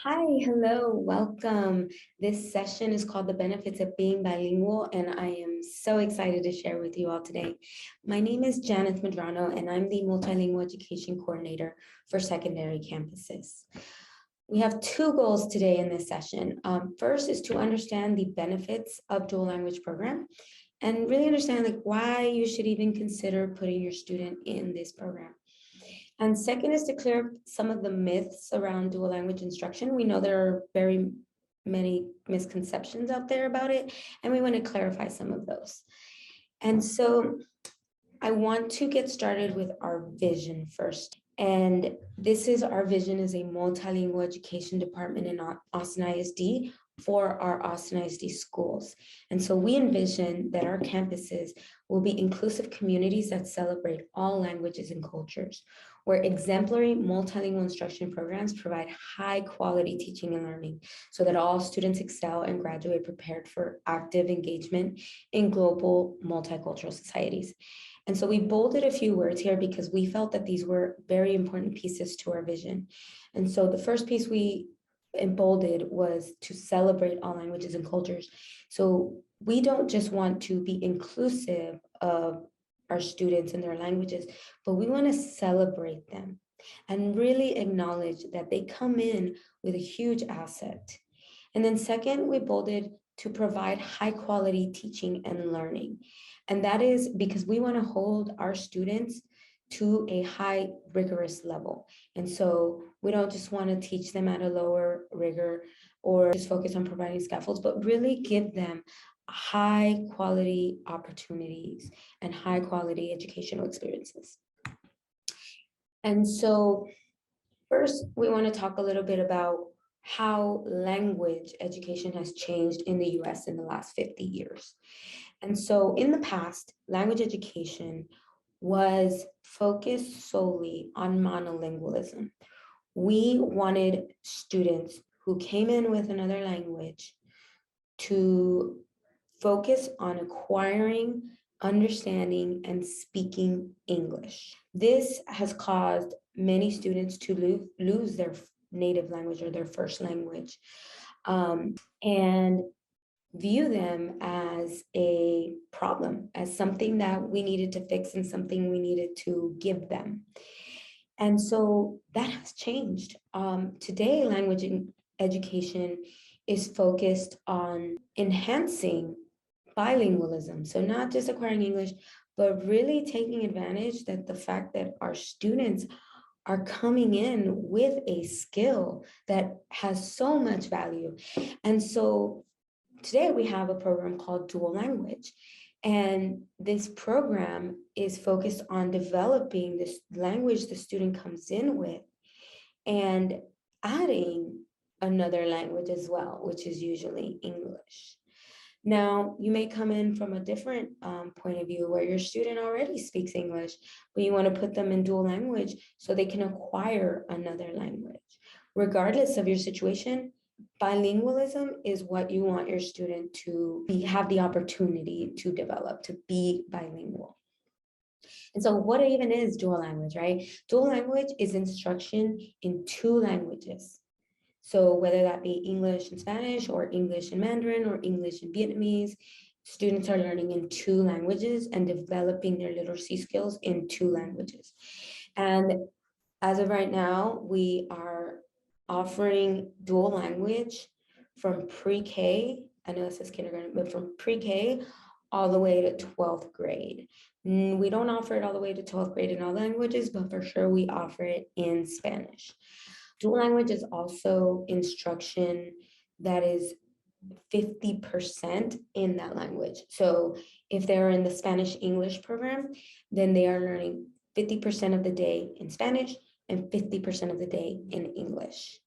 Hi, hello, welcome. This session is called The Benefits of Being Bilingual, and I am so excited to share with you all today. My name is Janeth Medrano, and I'm the Multilingual Education Coordinator for secondary campuses. We have two goals today in this session. First is to understand the benefits of dual language program and really understand why you should even consider putting your student in this program. And second is to clear up some of the myths around dual language instruction. We know there are very many misconceptions out there about it, and we want to clarify some of those. And so I want to get started with our vision first. And this is our vision as a multilingual education department in Austin ISD for our Austin ISD schools. And so we envision that our campuses will be inclusive communities that celebrate all languages and cultures, where exemplary multilingual instruction programs provide high quality teaching and learning so that all students excel and graduate prepared for active engagement in global multicultural societies. And so we bolded a few words here because we felt that these were very important pieces to our vision. And so the first piece we bolded was to celebrate all languages and cultures. So we don't just want to be inclusive of our students and their languages, but we want to celebrate them and really acknowledge that they come in with a huge asset. And then second, we bolded to provide high quality teaching and learning. And that is because we want to hold our students to a high rigorous level. And so we don't just want to teach them at a lower rigor or just focus on providing scaffolds, but really give them high quality opportunities and high quality educational experiences. And so first, we want to talk a little bit about how language education has changed in the US in the last 50 years. And so in the past, language education was focused solely on monolingualism. We wanted students who came in with another language to focus on acquiring, understanding, and speaking English. This has caused many students to lose their native language or their first language and view them as a problem, as something that we needed to fix and something we needed to give them. And so that has changed. Today, language education is focused on enhancing bilingualism. So not just acquiring English, but really taking advantage that the fact that our students are coming in with a skill that has so much value. And so today we have a program called Dual Language. And this program is focused on developing this language the student comes in with and adding another language as well, which is usually English. Now, you may come in from a different point of view where your student already speaks English, but you want to put them in dual language so they can acquire another language. Regardless of your situation, bilingualism is what you want your student to have the opportunity to develop, to be bilingual. And so what even is dual language, right? Dual language is instruction in two languages. So whether that be English and Spanish or English and Mandarin or English and Vietnamese, students are learning in two languages and developing their literacy skills in two languages. And as of right now, we are offering dual language from pre-K, I know it says kindergarten, but from pre-K all the way to 12th grade. We don't offer it all the way to 12th grade in all languages, but for sure we offer it in Spanish. Dual language is also instruction that is 50% in that language. So if they're in the Spanish English program, then they are learning 50% of the day in Spanish and 50% of the day in English.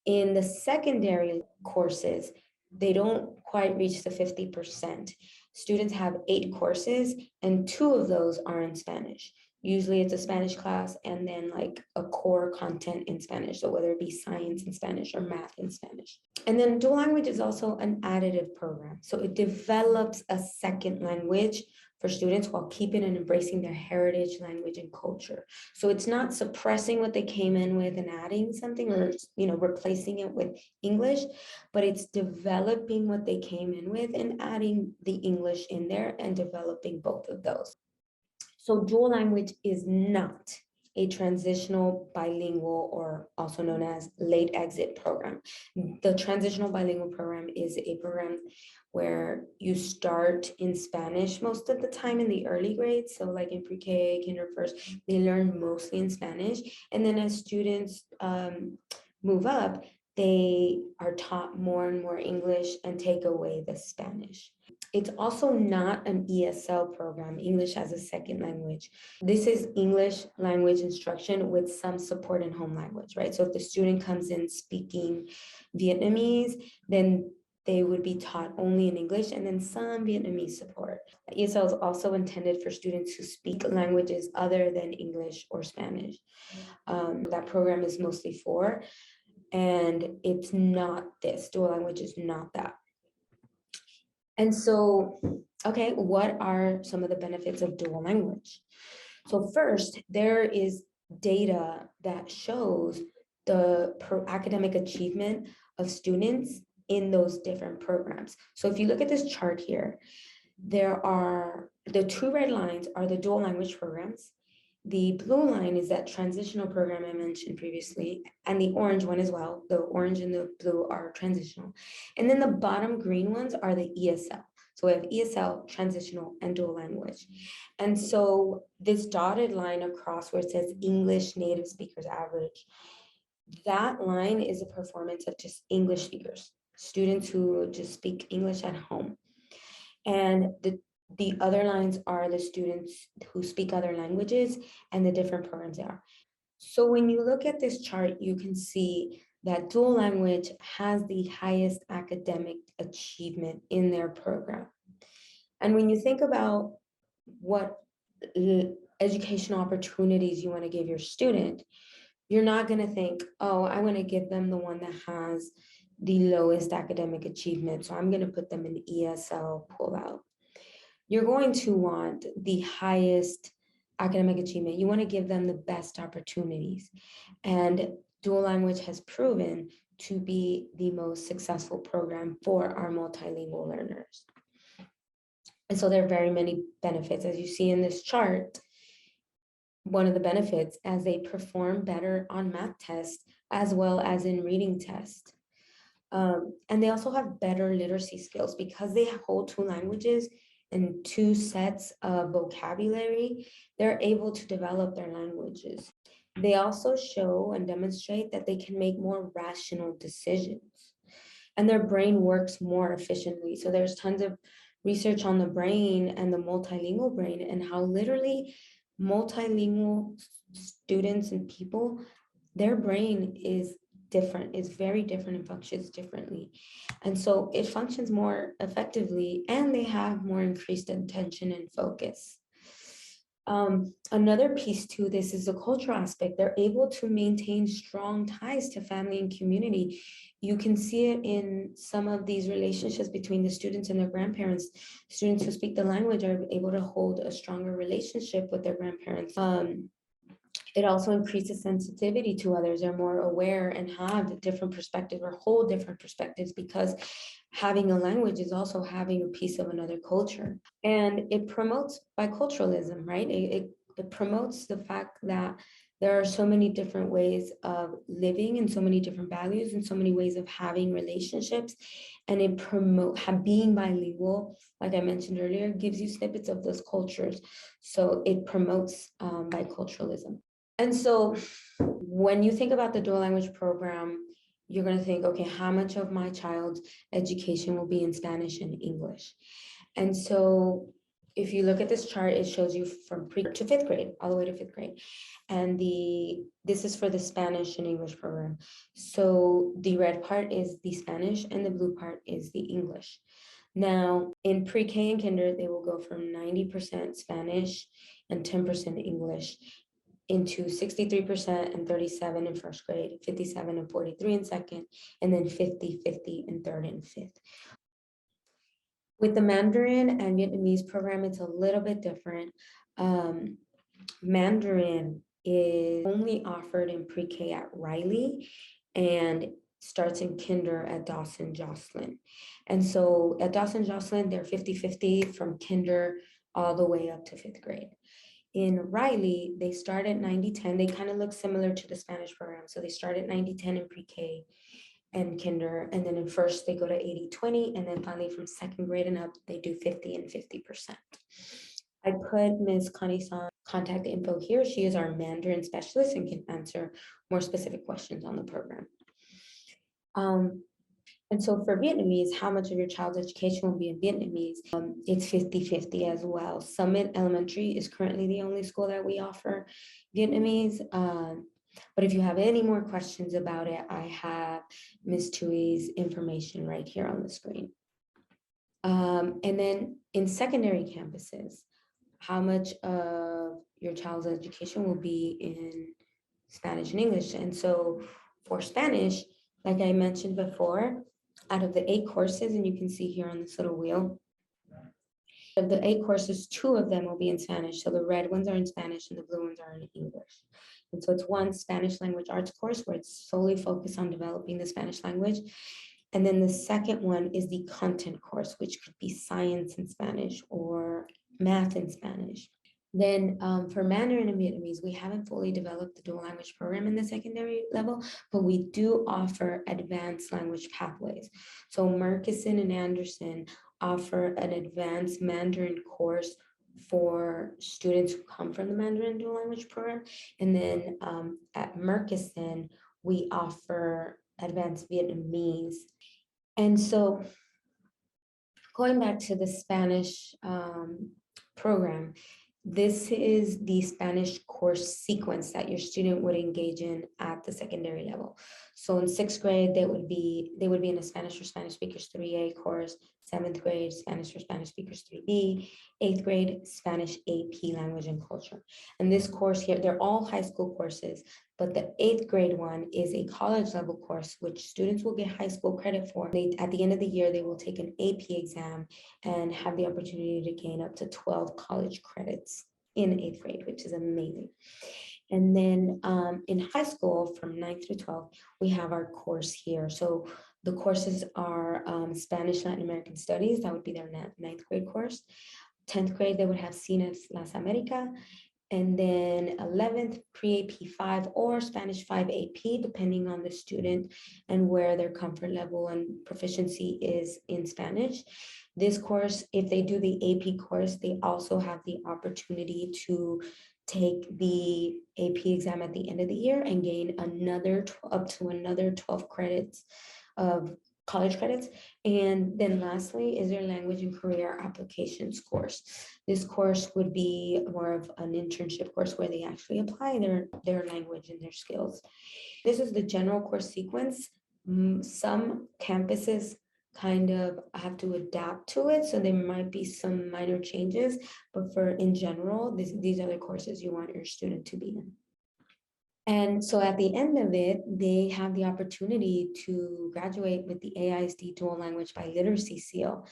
In the secondary courses, they don't quite reach the 50%. Students have 8 courses and 2 of those are in Spanish. Usually it's a Spanish class and then like a core content in Spanish. So whether it be science in Spanish or math in Spanish. And then dual language is also an additive program. So it develops a second language for students while keeping and embracing their heritage, language, and culture. So it's not suppressing what they came in with and adding something or, replacing it with English, but it's developing what they came in with and adding the English in there and developing both of those. So dual language is not a transitional bilingual, or also known as late exit program. The transitional bilingual program is a program where you start in Spanish most of the time in the early grades. So like in pre-K, kinder first, they learn mostly in Spanish. And then as students move up, they are taught more and more English and take away the Spanish. It's also not an ESL program, English as a second language. This is English language instruction with some support in home language, right? So if the student comes in speaking Vietnamese, then they would be taught only in English and then some Vietnamese support. ESL is also intended for students who speak languages other than English or Spanish. That program is mostly for, and it's not this. Dual language is not that. And so, okay, what are some of the benefits of dual language? So first, there is data that shows the academic achievement of students in those different programs. So if you look at this chart here, there are the two red lines are the dual language programs. The blue line is that transitional program I mentioned previously, and the orange one as well. The orange and the blue are transitional. And then the bottom green ones are the ESL. So we have ESL, transitional, and dual language. And so this dotted line across where it says English native speakers average, that line is a performance of just English speakers, students who just speak English at home. And the other lines are the students who speak other languages and the different programs they are. So when you look at this chart, you can see that dual language has the highest academic achievement in their program. And when you think about what educational opportunities you want to give your student, you're not going to think, oh, I want to give them the one that has the lowest academic achievement, so I'm going to put them in ESL pullout. You're going to want the highest academic achievement. You want to give them the best opportunities. And dual language has proven to be the most successful program for our multilingual learners. And so there are very many benefits. As you see in this chart, one of the benefits as they perform better on math tests as well as in reading tests. And they also have better literacy skills because they hold two languages and two sets of vocabulary. They're able to develop their languages. They also show and demonstrate that they can make more rational decisions and their brain works more efficiently. So there's tons of research on the brain and the multilingual brain and how literally multilingual students and people, their brain is different, is very different and functions differently. And so it functions more effectively and they have more increased attention and focus. Another piece to this is the cultural aspect. They're able to maintain strong ties to family and community. You can see it in some of these relationships between the students and their grandparents. Students who speak the language are able to hold a stronger relationship with their grandparents. It also increases sensitivity to others. They're more aware and have different perspectives or hold different perspectives because having a language is also having a piece of another culture. And it promotes biculturalism, right? It promotes the fact that there are so many different ways of living and so many different values and so many ways of having relationships. And it being bilingual, like I mentioned earlier, gives you snippets of those cultures. So it promotes biculturalism. And so when you think about the dual language program, you're going to think, okay, how much of my child's education will be in Spanish and English? And so if you look at this chart, it shows you from pre to fifth grade, all the way to fifth grade. And this is for the Spanish and English program. So the red part is the Spanish and the blue part is the English. Now, in pre-K and kinder, they will go from 90% Spanish and 10% English into 63% and 37 in first grade, 57 and 43 in second, and then 50, 50 in third and fifth. With the Mandarin and Vietnamese program, it's a little bit different. Mandarin is only offered in pre-K at Riley and starts in kinder at Dawson Jocelyn. And so at Dawson Jocelyn, they're 50-50 from kinder all the way up to 5th grade. In Riley, they start at 90-10. They kind of look similar to the Spanish program. So they start at 90-10 in pre-K and kinder, and then in first they go to 80-20, and then finally from 2nd grade and up, they do 50 and 50%. I put Ms. Connie's contact info here. She is our Mandarin specialist and can answer more specific questions on the program. And so for Vietnamese, how much of your child's education will be in Vietnamese? It's 50-50 as well. Summit Elementary is currently the only school that we offer Vietnamese. But if you have any more questions about it, I have Ms. Tui's information right here on the screen. And then in secondary campuses, how much of your child's education will be in Spanish and English? And so for Spanish, like I mentioned before, out of the 8 courses, and you can see here on this little wheel, of the 8 courses, 2 of them will be in Spanish. So the red ones are in Spanish and the blue ones are in English. And so it's one Spanish language arts course where it's solely focused on developing the Spanish language. And then the second one is the content course, which could be science in Spanish or math in Spanish. Then for Mandarin and Vietnamese, we haven't fully developed the dual language program in the secondary level, but we do offer advanced language pathways. So Murchison and Anderson offer an advanced Mandarin course for students who come from the Mandarin dual language program. And then at Murchison, we offer advanced Vietnamese. And so going back to the Spanish program, this is the Spanish course sequence that your student would engage in at the secondary level. So in 6th grade, they would be in a Spanish for Spanish speakers 3A course, 7th grade, Spanish for Spanish speakers 3B, 8th grade, Spanish AP language and culture. And this course here, they're all high school courses, but the 8th grade one is a college level course, which students will get high school credit for. At the end of the year, they will take an AP exam and have the opportunity to gain up to 12 college credits in 8th grade, which is amazing. And then in high school, from 9th through 12th, we have our course here. So the courses are Spanish Latin American Studies, that would be their 9th grade course. 10th grade, they would have Cine Las America. And then 11th, pre-AP 5 or Spanish 5 AP, depending on the student and where their comfort level and proficiency is in Spanish. This course, if they do the AP course, they also have the opportunity to take the AP exam at the end of the year and gain up to another 12 credits of college credits. And then lastly is their language and career applications course. This course would be more of an internship course where they actually apply their language and their skills. This is the general course sequence. Some campuses kind of have to adapt to it, so there might be some minor changes, but in general, these are the courses you want your student to be in. And so at the end of it, they have the opportunity to graduate with the AISD Dual Language Biliteracy Seal.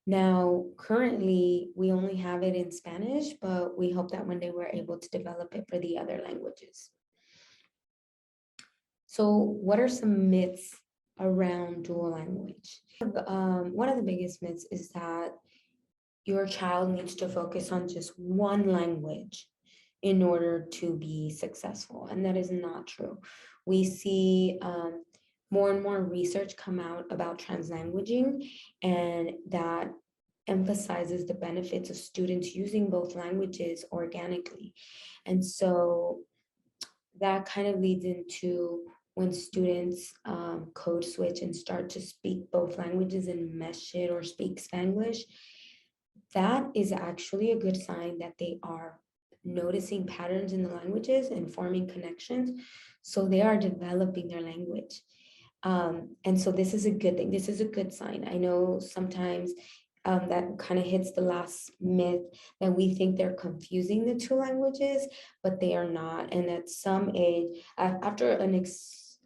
Now, currently, we only have it in Spanish, but we hope that one day we're able to develop it for the other languages. So what are some myths around dual language? One of the biggest myths is that your child needs to focus on just one language in order to be successful. And that is not true. We see more and more research come out about translanguaging, and that emphasizes the benefits of students using both languages organically. And so that kind of leads into when students code switch and start to speak both languages and mesh it or speak Spanglish, that is actually a good sign that they are noticing patterns in the languages and forming connections. So they are developing their language. And so this is a good thing. This is a good sign. I know sometimes that kind of hits the last myth that we think they're confusing the two languages, but they are not. And at some age, after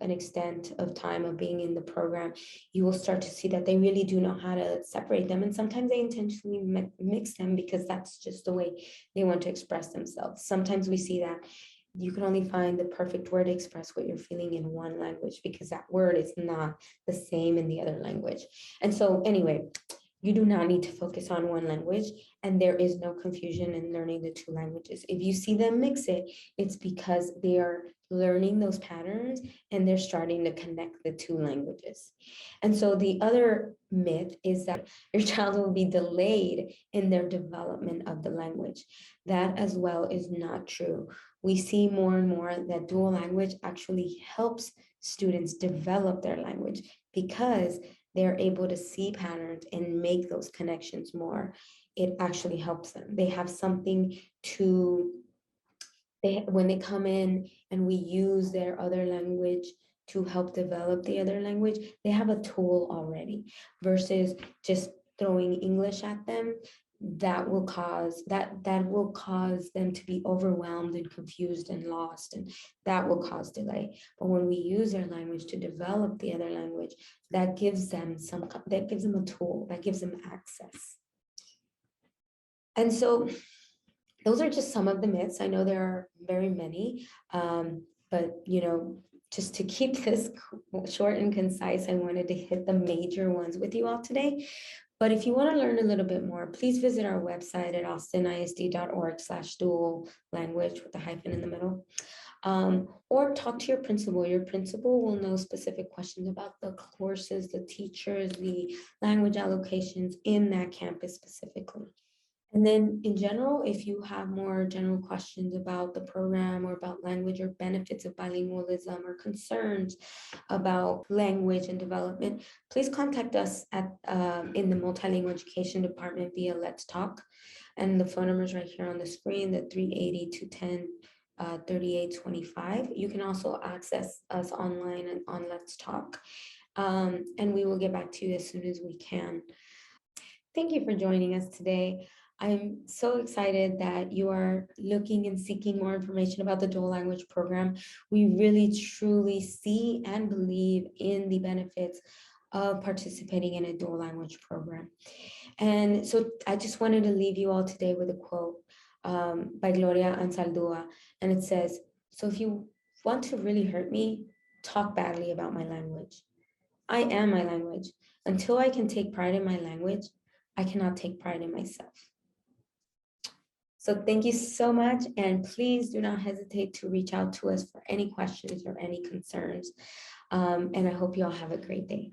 an extent of time of being in the program, you will start to see that they really do know how to separate them. And sometimes they intentionally mix them because that's just the way they want to express themselves. Sometimes we see that you can only find the perfect word to express what you're feeling in one language because that word is not the same in the other language. And so anyway, you do not need to focus on one language, and there is no confusion in learning the two languages. If you see them mix it, it's because they are learning those patterns and they're starting to connect the two languages. And so the other myth is that your child will be delayed in their development of the language. That as well is not true. We see more and more that dual language actually helps students develop their language because they're able to see patterns and make those connections more. It actually helps them. They have something to, when they come in and we use their other language to help develop the other language, they have a tool already versus just throwing English at them. That will cause them to be overwhelmed and confused and lost, and that will cause delay. But when we use their language to develop the other language, that gives them a tool, that gives them access. And so those are just some of the myths. I know there are very many, but just to keep this short and concise, I wanted to hit the major ones with you all today. But if you want to learn a little bit more, please visit our website at austinisd.org/dual language with a hyphen in the middle. Or talk to your principal. Your principal will know specific questions about the courses, the teachers, the language allocations in that campus specifically. And then in general, if you have more general questions about the program or about language or benefits of bilingualism or concerns about language and development, please contact us in the Multilingual Education Department via Let's Talk. And the phone number is right here on the screen, the 380-210-3825. You can also access us online on Let's Talk. And we will get back to you as soon as we can. Thank you for joining us today. I'm so excited that you are looking and seeking more information about the dual language program. We really truly see and believe in the benefits of participating in a dual language program. And so I just wanted to leave you all today with a quote by Gloria Ansaldúa. And it says, "So if you want to really hurt me, talk badly about my language. I am my language. Until I can take pride in my language, I cannot take pride in myself." So thank you so much. And please do not hesitate to reach out to us for any questions or any concerns. And I hope you all have a great day.